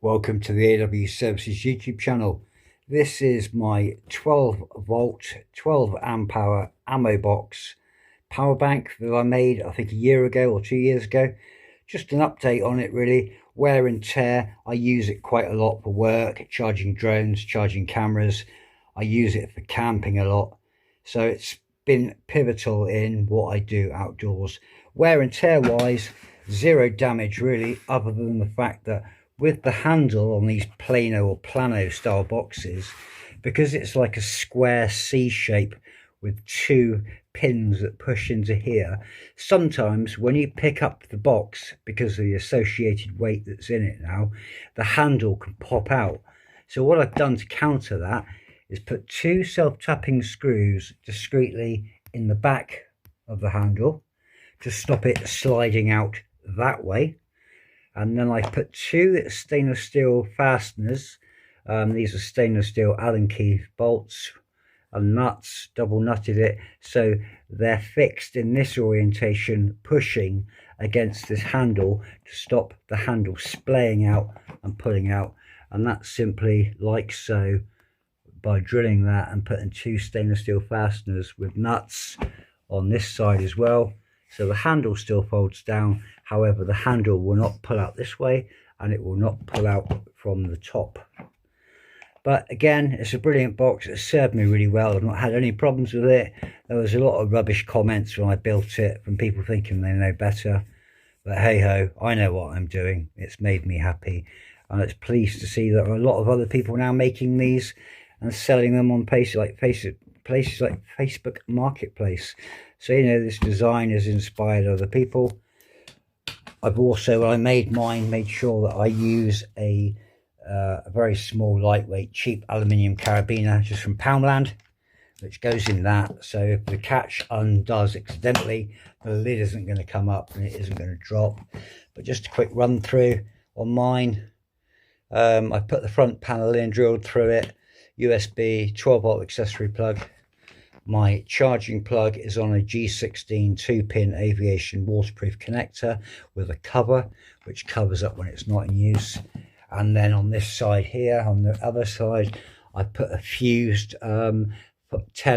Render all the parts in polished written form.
Welcome to the AW Services YouTube channel. This is my 12 volt, 12 amp hour ammo box power bank that I made, I think a year ago or 2 years ago. Just an update on it really. Wear and tear, I use it quite a lot for work, charging drones, charging cameras. I use it for camping a lot. So it's been pivotal in what I do outdoors. Wear and tear wise, zero damage really, other than the fact that with the handle on these plano or plano style boxes, because it's like a square C shape with two pins that push into here, sometimes when you pick up the box, because of the associated weight that's in it now, the handle can pop out. So what I've done to counter that is put two self-tapping screws discreetly in the back of the handle to stop it sliding out that way. And then I put two stainless steel fasteners. These are stainless steel Allen key bolts and nuts, double nutted it, so they're fixed in this orientation, pushing against this handle to stop the handle splaying out and pulling out. And that's simply like so, by drilling that and putting two stainless steel fasteners with nuts on this side as well. So the handle still folds down, however the handle will not pull out this way and it will not pull out from the top. But again, it's a brilliant box. It's served me really well. I've not had any problems with it. There was a lot of rubbish comments when I built it from people thinking they know better. But hey ho, I know what I'm doing. It's made me happy. And it's pleased to see that there are a lot of other people now making these and selling them on places like Facebook Marketplace. So, you know, this design has inspired other people. I've also, when I made mine, made sure that I use a very small, lightweight, cheap aluminium carabiner just from Poundland, which goes in that. So if the catch undoes accidentally, the lid isn't going to come up and it isn't going to drop. But just a quick run through on mine. I put the front panel in, drilled through it, USB 12 volt accessory plug. My charging plug is on a G16 2-pin aviation waterproof connector with a cover, which covers up when it's not in use. And then on this side here, on the other side, I put a fused 10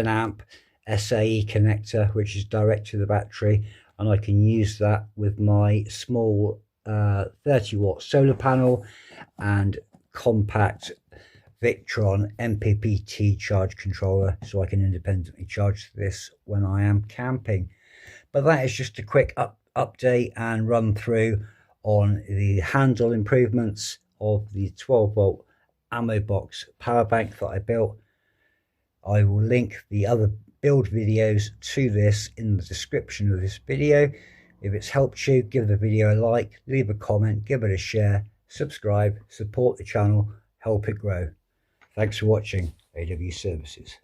amp SAE connector, which is direct to the battery. And I can use that with my small 30 watt solar panel and compact Victron MPPT charge controller, so I can independently charge this when I am camping. But that is just a quick update and run through on the handle improvements of the 12 volt ammo box power bank that I built. I will link the other build videos to this in the description of this video. If it's helped you, give the video a like, leave a comment, give it a share, subscribe, support the channel, help it grow. Thanks for watching AW Services.